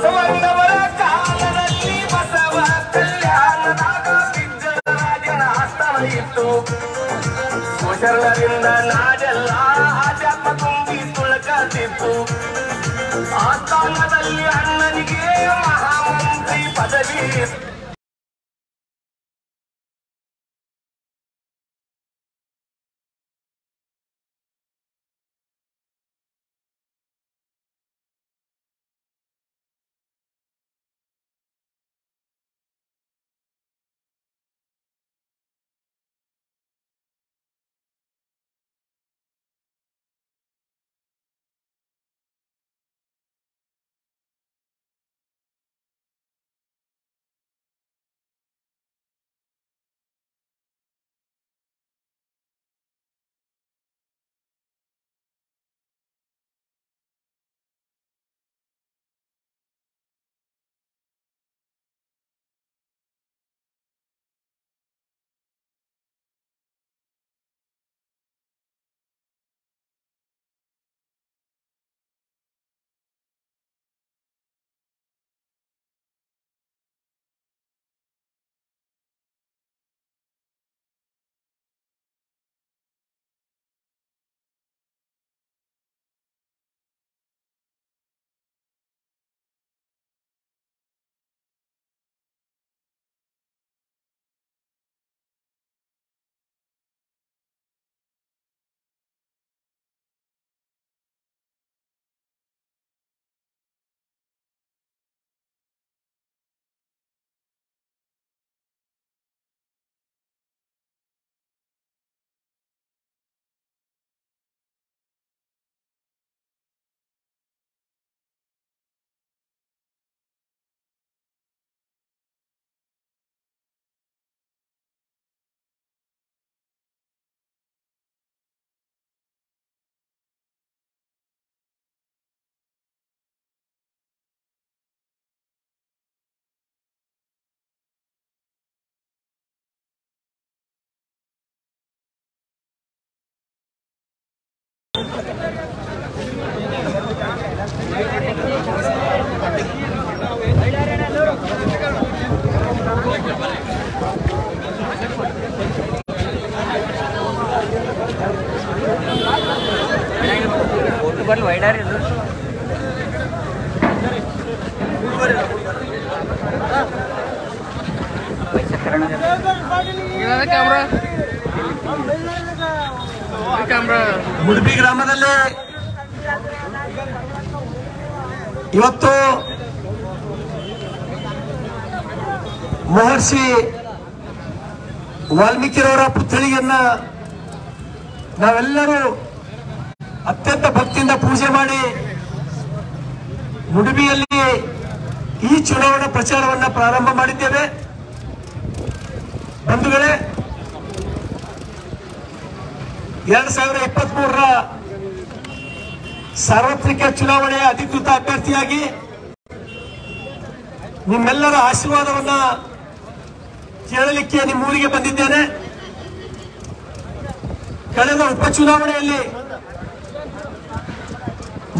ಬಸವಣ್ಣವರ ಕಾಲದಲ್ಲಿ ಬಸವ ಕಲ್ಯಾಣದಾಗ ಬಿಜ್ಜರಾಜನ ಆಸ್ಥಾನ ಇತ್ತು. ಶರಣರಿಂದ ನಾಡೆಲ್ಲ ಆಧ್ಯಾತ್ಮ ತುಂಬಿ ತುಳಕತಿತ್ತು. ಆಸ್ಥಾನದಲ್ಲಿ ಅಣ್ಣನಿಗೆ ಮಹಾಮಂತ್ರಿ ಪದವಿ. ಮುಡ್ಬಿ ಗ್ರಾಮದಲ್ಲಿ ಇವತ್ತು ಮಹರ್ಷಿ ವಾಲ್ಮೀಕಿರವರ ಪುತ್ಥಳಿಯನ್ನ ನಾವೆಲ್ಲರೂ ಅತ್ಯಂತ ಭಕ್ತಿಯಿಂದ ಪೂಜೆ ಮಾಡಿ ಮುಡುಬಿಯಲ್ಲಿ ಈ ಚುನಾವಣಾ ಪ್ರಚಾರವನ್ನ ಪ್ರಾರಂಭ ಮಾಡಿದ್ದೇವೆ. ಬಂಧುಗಳೇ, 2023ರ ಸಾರ್ವತ್ರಿಕ ಚುನಾವಣೆಯ ಅಧಿಕೃತ ಅಭ್ಯರ್ಥಿಯಾಗಿ ನಿಮ್ಮೆಲ್ಲರ ಆಶೀರ್ವಾದವನ್ನ ಕೇಳಲಿಕ್ಕೆ ನಿಮ್ಮೂರಿಗೆ ಬಂದಿದ್ದೇನೆ. ಕಳೆದ ಉಪಚುನಾವಣೆಯಲ್ಲಿ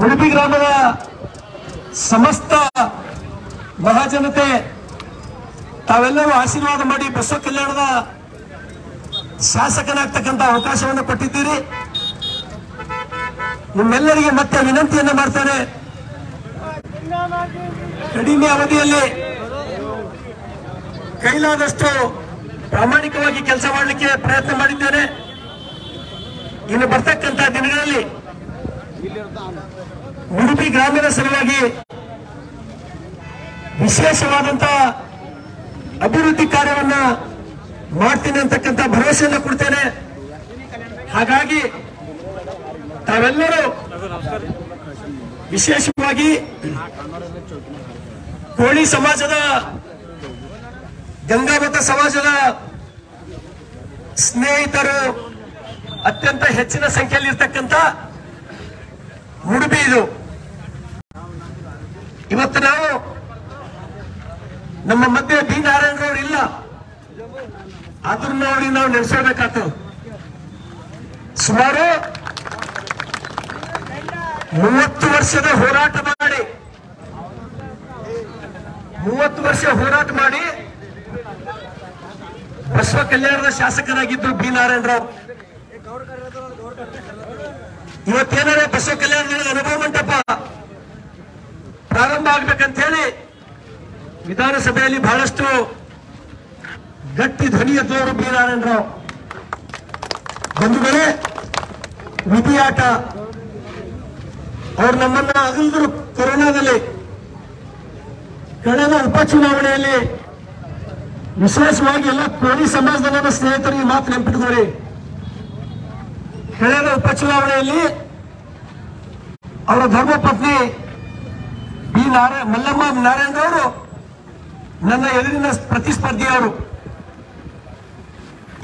ಮುಡುಬಿ ಗ್ರಾಮದ ಸಮಸ್ತ ಮಹಾಜನತೆ ತಾವೆಲ್ಲರೂ ಆಶೀರ್ವಾದ ಮಾಡಿ ಬಸವ ಕಲ್ಯಾಣದ ಶಾಸಕನಾಗ್ತಕ್ಕಂಥ ಅವಕಾಶವನ್ನು ಕೊಟ್ಟಿದ್ದೀರಿ. ನಿಮ್ಮೆಲ್ಲರಿಗೆ ಮತ್ತೆ ವಿನಂತಿಯನ್ನ ಮಾಡ್ತಾರೆ, ಕಡಿಮೆ ಅವಧಿಯಲ್ಲಿ ಕೈಲಾದಷ್ಟು ಪ್ರಾಮಾಣಿಕವಾಗಿ ಕೆಲಸ ಮಾಡಲಿಕ್ಕೆ ಪ್ರಯತ್ನ ಮಾಡಿದ್ದೇನೆ. ಇನ್ನು ಬರ್ತಕ್ಕಂಥ ದಿನಗಳಲ್ಲಿ ಮುಡುಬಿ ಗ್ರಾಮೀಣ ಸಲುವಾಗಿ ವಿಶೇಷವಾದಂತ ಅಭಿವೃದ್ಧಿ ಕಾರ್ಯವನ್ನ ಮಾಡ್ತೀನಿ ಅಂತಕ್ಕಂಥ ಭರವಸೆಯನ್ನ ಕೊಡ್ತೇನೆ. ಹಾಗಾಗಿ ತಾವೆಲ್ಲರೂ ವಿಶೇಷವಾಗಿ ಕೋಳಿ ಸಮಾಜದ, ಗಂಗಾಮತ ಸಮಾಜದ ಸ್ನೇಹಿತರು ಅತ್ಯಂತ ಹೆಚ್ಚಿನ ಸಂಖ್ಯೆಯಲ್ಲಿ ಇರ್ತಕ್ಕಂಥ ಮುಡುಬಿ ಇದು. ಇವತ್ತು ನಾವು ನಮ್ಮ ಮಧ್ಯೆ ಬಿ ನಾರಾಯಣರವರು ಇಲ್ಲ, ಅದನ್ನ ಅವ್ರಿಗೆ ನಾವು ನೆನೆಸಬೇಕಾಗ್ತದೆ. ಸುಮಾರು 30 ವರ್ಷದ ಹೋರಾಟ ಮಾಡಿ 30 ವರ್ಷ ಹೋರಾಟ ಮಾಡಿ ಬಸವ ಕಲ್ಯಾಣದ ಶಾಸಕರಾಗಿದ್ರು ಬಿ ನಾರಾಯಣರಾವ್. ಇವತ್ತೇನಾರ ಬಸವ ಕಲ್ಯಾಣದ ಅನುಭವ ಮಂಟಪ ಪ್ರಾರಂಭ ಆಗ್ಬೇಕಂತ ಹೇಳಿ ವಿಧಾನಸಭೆಯಲ್ಲಿ ಬಹಳಷ್ಟು ಗಟ್ಟಿ ಧ್ವನಿ ಎದ್ದವರು ಬಿ ನಾರಾಯಣರಾವ್. ಬಂಧುಗಳೇ, ವಿಧಿಯಾಟ. ಅವ್ರು ನಮ್ಮನ್ನ ಅಗಲಿದ್ರು ಕೊರೋನಾದಲ್ಲಿ. ಕಳೆದ ಉಪಚುನಾವಣೆಯಲ್ಲಿ ವಿಶೇಷವಾಗಿ ಎಲ್ಲ ಕೋಳಿ ಸಮಾಜದ ನನ್ನ ಸ್ನೇಹಿತರಿಗೆ ಮಾತು ನೆನಪಿಟ್ಕೋರಿ. ಕಳೆದ ಉಪಚುನಾವಣೆಯಲ್ಲಿ ಅವರ ಧರ್ಮಪತ್ನಿ ಮಲ್ಲಮ್ಮ ನಾರಾಯಣರವರು ನನ್ನ ಎದುರಿನ ಪ್ರತಿಸ್ಪರ್ಧಿಯವರು.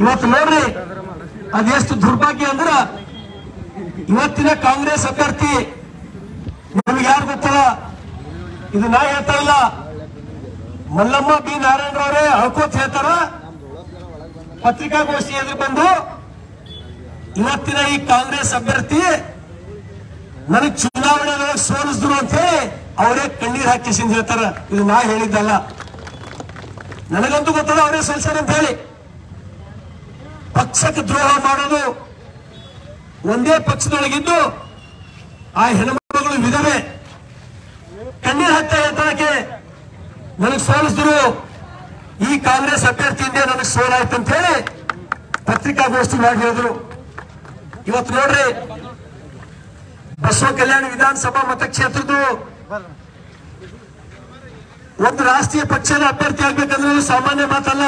ಇವತ್ತು ನೋಡ್ರಿ ಅದೆಷ್ಟು ದುರ್ಭಾಗ್ಯ ಅಂದ್ರ, ಇವತ್ತಿನ ಕಾಂಗ್ರೆಸ್ ಅಭ್ಯರ್ಥಿ ನಮ್ಗೆ ಯಾರು ಗೊತ್ತಲ್ಲ, ಇದು ನಾ ಹೇಳ್ತಾ ಇಲ್ಲ, ಮಲ್ಲಮ್ಮ ಬಿ ನಾರಾಯಣರವರೇ ಅಳ್ಕೋತ್ ಹೇಳ್ತಾರ. ಪತ್ರಿಕಾಗೋಷ್ಠಿ ಎದುರು ಬಂದು ಇವತ್ತಿನ ಈ ಕಾಂಗ್ರೆಸ್ ಅಭ್ಯರ್ಥಿ ನನಗೆ ಚುನಾವಣೆಯೊಳಗೆ ಸೋಲಿಸಿದ್ರು ಅಂತ ಹೇಳಿ ಅವರೇ ಕಣ್ಣೀರ್ ಹಾಕಿಸಿಂದ ಹೇಳ್ತಾರ. ಇದು ನಾ ಹೇಳಿದ್ದಲ್ಲ, ನನಗಂತೂ ಗೊತ್ತಲ್ಲ ಅವರೇ ಸೋಲ್ಸಾರ ಅಂತ ಹೇಳಿ. ಪಕ್ಷಕ್ಕೆ ದ್ರೋಹ ಮಾಡೋದು, ಒಂದೇ ಪಕ್ಷದೊಳಗಿದ್ದು ಆ ಹೆಣ್ಮಗಳು ವಿಧವೆ ಕಣ್ಣೀರ್ ಹಾಕ್ತಾ ಹೇಳ್ತಾಳಕ್ಕೆ ನನಗೆ ಸೋಲಿಸಿದ್ರು, ಈ ಕಾಂಗ್ರೆಸ್ ಅಭ್ಯರ್ಥಿಯಿಂದ ನನಗೆ ಸೋಲಾಯ್ತು ಅಂತ ಹೇಳಿ ಪತ್ರಿಕಾಗೋಷ್ಠಿ ಮಾಡಿ ಹೇಳಿದ್ರು. ಇವತ್ತು ನೋಡ್ರಿ, ಬಸವ ಕಲ್ಯಾಣ ವಿಧಾನಸಭಾ ಮತಕ್ಷೇತ್ರದ್ದು ಒಂದು ರಾಷ್ಟ್ರೀಯ ಪಕ್ಷದ ಅಭ್ಯರ್ಥಿ ಆಗ್ಬೇಕಂದ್ರೆ ಸಾಮಾನ್ಯ ಮಾತಲ್ಲ.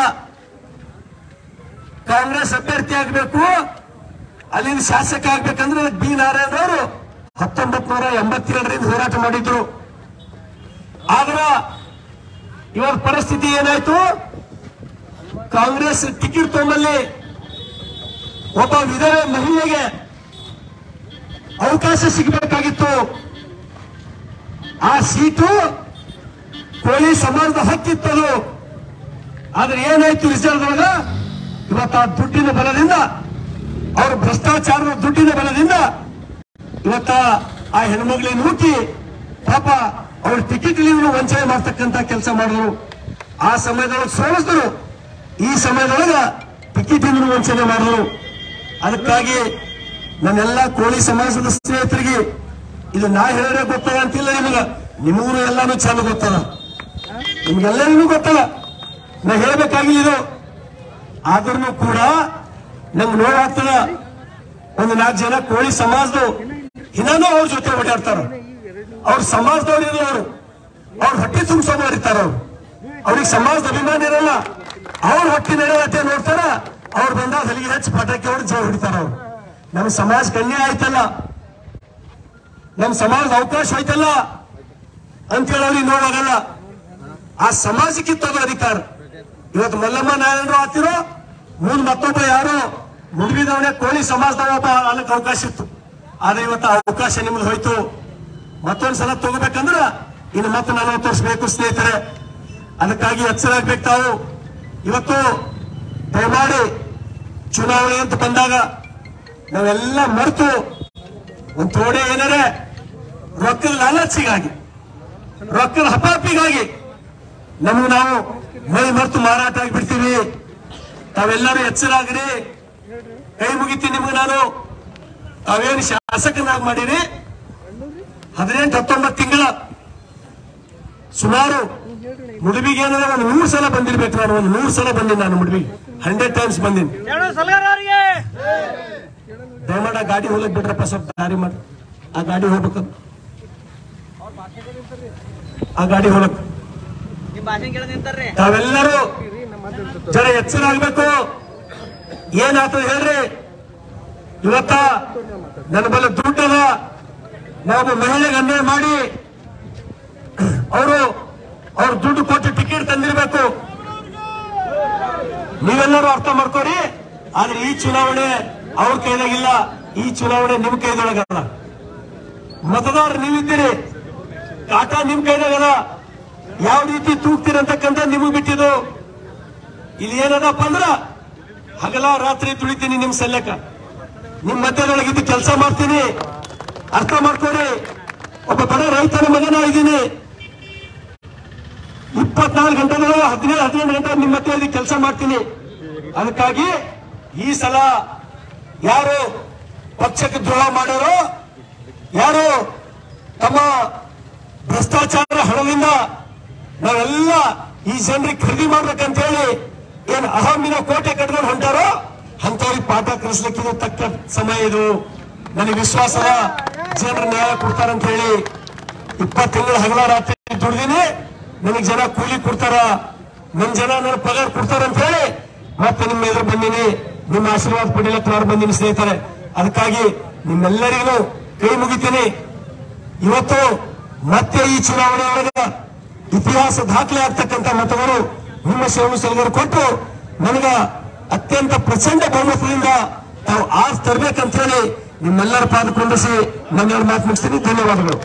ಕಾಂಗ್ರೆಸ್ ಅಭ್ಯರ್ಥಿ ಆಗ್ಬೇಕು, ಅಲ್ಲಿನ ಶಾಸಕ ಆಗ್ಬೇಕಂದ್ರೆ ಬಿ ನಾರಾಯಣರವರು 1982ರಿಂದ ಹೋರಾಟ ಮಾಡಿದ್ರು. ಆದ್ರ ಇವರ ಪರಿಸ್ಥಿತಿ ಏನಾಯ್ತು, ಕಾಂಗ್ರೆಸ್ ಟಿಕೆಟ್ ತಗೊಂಬಲ್ಲಿ ಒಬ್ಬ ವಿಧವೆ ಮಹಿಳೆಗೆ ಅವಕಾಶ ಸಿಗಬೇಕಾಗಿತ್ತು. ಆ ಸೀಟು ಕೋಳಿ ಸಮಾಜದ ಹಕ್ಕಿತ್ತದು. ಆದ್ರೆ ಏನಾಯ್ತು ರಿಸಲ್ಟ್ ಒಳಗ, ಇವತ್ತು ಆ ದುಡ್ಡಿನ ಬಲದಿಂದ, ಅವ್ರ ಭ್ರಷ್ಟಾಚಾರದ ದುಡ್ಡಿನ ಬಲದಿಂದ ಇವತ್ತ ಆ ಹೆಣ್ಮಗಳಿಗೆ ಹುಟ್ಟಿ ಪಾಪ ಅವ್ರ ಟಿಕೆಟ್ ವಂಚನೆ ಮಾಡ್ತಕ್ಕಂತ ಕೆಲಸ ಮಾಡಿದ್ರು. ಆ ಸಮಯದೊಳಗೆ ಸೋಲಿಸಿದ್ರು, ಈ ಸಮಯದೊಳಗ ಟಿಕೆಟ್ ವಂಚನೆ ಮಾಡಿದ್ರು. ಅದಕ್ಕಾಗಿ ನನ್ನೆಲ್ಲ ಕೋಳಿ ಸಮಾಜದ ಸ್ನೇಹಿತರಿಗೆ ಇದು ನಾ ಹೇಳಿದ್ರೆ ಗೊತ್ತದ ಅಂತಿಲ್ಲ, ನಿಮಗೂ ಎಲ್ಲಾನು ಚಂದ ಗೊತ್ತದ, ನಿಮ್ಗೆಲ್ಲರಿಗೂ ಗೊತ್ತಲ್ಲ, ನಾ ಹೇಳ್ಬೇಕಾಗಿಲ್ಲ ಇದು. ಆದ್ರೂ ಕೂಡ ನಂಗೆ ನೋವಾಗ್ತದ, ಒಂದು 4 ಜನ ಕೋಳಿ ಸಮಾಜದ ಇನ್ನೂ ಅವ್ರ ಜೊತೆ ಓಡಾಡ್ತಾರ. ಅವ್ರ ಸಮಾಜದವ್ರು ಇರೋರು, ಅವ್ರ ಹೊಟ್ಟೆ ತುಂಬಿಸೋರಿರ್ತಾರ. ಅವ್ರಿಗೆ ಸಮಾಜದ ಅಭಿಮಾನ ಇರಲ್ಲ, ಅವ್ರ ಹೊಟ್ಟೆ ನಡೆಯತ್ತೆ ನೋಡ್ತಾರ. ಅವ್ರು ಬಂದಾಗ ಹಲಿಗೆ ಹಚ್ಚಿ ಪಟಾಕಿ ಹೊಡೆದು ಜೋರ್ ಹೊಡಿತಾರ. ಅವ್ರು ನಮ್ಮ ಸಮಾಜ ಕನ್ಯೆ ಆಯ್ತಲ್ಲ, ನಮ್ಮ ಸಮಾಜದ ಅವಕಾಶ ಆಯ್ತಲ್ಲ ಅಂತೇಳಿ ಅವ್ರಿಗೆ ನೋವಾಗಲ್ಲ. ಆ ಸಮಾಜಕ್ಕಿತ್ತದ ಅಧಿಕಾರ. ಇವತ್ತು ಮಲ್ಲಮ್ಮ ನಾರಾಯಣರು ಆತಿರೋ, ಮುಂದ್ ಮತ್ತೊಬ್ಬ ಯಾರು ಮುಗಿದವನೇ ಕೋಳಿ ಸಮಾಜದವ ಒಬ್ಬ ಅನ್ನಕ್ಕೆ ಅವಕಾಶ ಇತ್ತು. ಆದ್ರೆ ಇವತ್ತು ಆ ಅವಕಾಶ ನಿಮ್ಗೆ ಹೋಯ್ತು. ಮತ್ತೊಂದ್ಸಲ ತಗೋಬೇಕಂದ್ರ ಇನ್ನು ಮತ್ತೆ 40 ವರ್ಷ ಬೇಕು ಸ್ನೇಹಿತರೆ. ಅದಕ್ಕಾಗಿ ಎಚ್ಚರಾಗ್ಬೇಕು ತಾವು. ಇವತ್ತು ದಯಮಾಡಿ ಚುನಾವಣೆ ಅಂತ ಬಂದಾಗ ನಾವೆಲ್ಲ ಮರೆತು ಒಂದು ಥೋಡೆ ಏನಾರೆ ರೊಕ್ಕದ ಲಾಲಚಿಗಾಗಿ, ರೊಕ್ಕದ ಹಪಾಪಿಗಾಗಿ ನಮ್ಗೆ ನಾವು ಮೈ ಮರೆತು ಮಾರಾಟ ಆಗಿಬಿಡ್ತೀವಿ. ತಾವೆಲ್ಲರೂ ಎಚ್ಚರಾಗ್ರಿ. ಕೈ ಮುಗಿತೀನಿ ನಿಮ್ಗೆ ನಾನು. ತಾವೇನು ಶಾಸಕನಾಗಿ ಮಾಡಿರಿ 18-19 ತಿಂಗಳ ಸುಮಾರು ಮುಡುಬಿಗೆ ಏನಂದ್ರೆ ಒಂದು 100 ಸಲ ಬಂದಿರ್ಬೇಕು. ನಾನು ಒಂದು 100 ಸಲ ಬಂದೀನಿ. ನಾನು ಮುಡುಬಿಗೆ 100 ಟೈಮ್ಸ್ ಬಂದೀನಿ. ದಯಮಾಡಿ ಆ ಗಾಡಿ ಹೋಗ್ಲಿಕ್ಕೆ ಬಿಡ್ರಪ್ಪ, ಸ್ವಲ್ಪ ದಾರಿ ಮಾಡಿ. ಆ ಗಾಡಿ ಹೋಗ್ಬೇಕು, ಆ ಗಾಡಿ ಹೋಗ್ಬೇಕು. ತಾವೆಲ್ಲರೂ ಜನ ಎಚ್ಚರ ಆಗ್ಬೇಕು. ಏನಾಗ್ತದೆ ಹೇಳ್ರಿ, ಇವತ್ತ ನನ್ನ ಬಲ್ಲ ದುಡ್ಡದ, ನಾವು ಮಹಿಳೆಗೆ ಅನ್ಯಾಯ ಮಾಡಿ ಅವ್ರ ದುಡ್ಡು ಕೊಟ್ಟು ಟಿಕೆಟ್ ತಂದಿರ್ಬೇಕು. ನೀವೆಲ್ಲರೂ ಅರ್ಥ ಮಾಡ್ಕೋರಿ. ಆದ್ರೆ ಈ ಚುನಾವಣೆ ಅವ್ರ ಕೈದಾಗಿಲ್ಲ, ಈ ಚುನಾವಣೆ ನಿಮ್ ಕೈದೊಳಗಲ್ಲ. ಮತದಾರರು ನೀವಿದ್ದೀರಿ, ಕಾಟ ನಿಮ್ ಕೈದಾಗಲ್ಲ. ಯಾವ ರೀತಿ ತೂಗ್ತೀರಂತಕ್ಕಂಥ ನಿಮಗ್ ಬಿಟ್ಟಿದ್ದು. ಇಲ್ಲಿ ಏನದಪ್ಪ ಅಂದ್ರ ಹಗಲ ರಾತ್ರಿ ತುಳಿತೀನಿ ನಿಮ್ ಸಲ್ಯಕ, ನಿಮ್ ಮಧ್ಯದೊಳಗಿದ್ದು ಕೆಲಸ ಮಾಡ್ತೀನಿ. ಅರ್ಥ ಮಾಡ್ಕೊಡಿ. ಒಬ್ಬ ಬಡ ರೈತನ ಮಗನ ಇದ್ದೀನಿ. 24 ಗಂಟೆಗಳು 17 ಗಂಟೆ ನಿಮ್ಮ ಮತ್ತೆ ಕೆಲಸ ಮಾಡ್ತೀನಿ. ಅದಕ್ಕಾಗಿ ಈ ಸಲ ಯಾರು ಪಕ್ಷಕ್ಕೆ ದ್ರೋಹ ಮಾಡೋರು, ಯಾರು ತಮ್ಮ ಭ್ರಷ್ಟಾಚಾರ ಹಣದಿಂದ ನಾವೆಲ್ಲ ಈ ಜನರಿಗೆ ಖರೀದಿ ಮಾಡ್ಬೇಕಂತ ಹೇಳಿ ಏನ್ ಅಹಮಿನ ಕೋಟೆ ಕಟ್ಕೊಂಡು ಹೊಂಟಾರೋ ಅಂತವ್ರಿಗೆ ಪಾಠ ಕಲಿಸ್ಲಿಕ್ಕೆ ಇದು ತಕ್ಕ ಸಮಯ. ಇದು ನನಗೆ ವಿಶ್ವಾಸದ ಜನರು ನ್ಯಾಯ ಕೊಡ್ತಾರಂತ ಹೇಳಿ 20 ತಿಂಗಳು ಹಗಲ ರಾತ್ರಿ ದುಡ್ದಿನಿ. ನನಗೆ ಜನ ಕೂಲಿ ಕೊಡ್ತಾರ, ನನ್ನ ಜನ ನನ್ನ ಪಗಾರ ಕೊಡ್ತಾರಂತ ಹೇಳಿ ಮತ್ತೆ ನಿಮ್ಮ ಎದುರು ಬಂದಿನಿ. ನಿಮ್ಮ ಆಶೀರ್ವಾದ ಪಡೀಲಕ್ಕೆ ನಾನು ಬಂದಿನಿ ಸ್ನೇಹಿತರೆ. ಅದಕ್ಕಾಗಿ ನಿಮ್ಮೆಲ್ಲರಿಗೂ ಕೈ ಮುಗಿತೀನಿ. ಇವತ್ತು ಮತ್ತೆ ಈ ಚುನಾವಣೆ ಒಳಗೆ ಇತಿಹಾಸ ದಾಖಲೆ ಆಗ್ತಕ್ಕಂಥ ಮತಗಳು ನಿಮ್ಮ ಶ್ರಮಿಸಲು ಕೊಟ್ಟು ನನಗೆ ಅತ್ಯಂತ ಪ್ರಚಂಡ ಬಹುಮತದಿಂದ ತಾವು ಆರ್ಸ್ ತರಬೇಕಂತ ಹೇಳಿ ನಿಮ್ಮೆಲ್ಲರ ಪಾದ ಕೊಂಡಿಸಿ ನನ್ನ ಮಾತು ಮುಗಿಸ್ತೀನಿ. ಧನ್ಯವಾದಗಳು.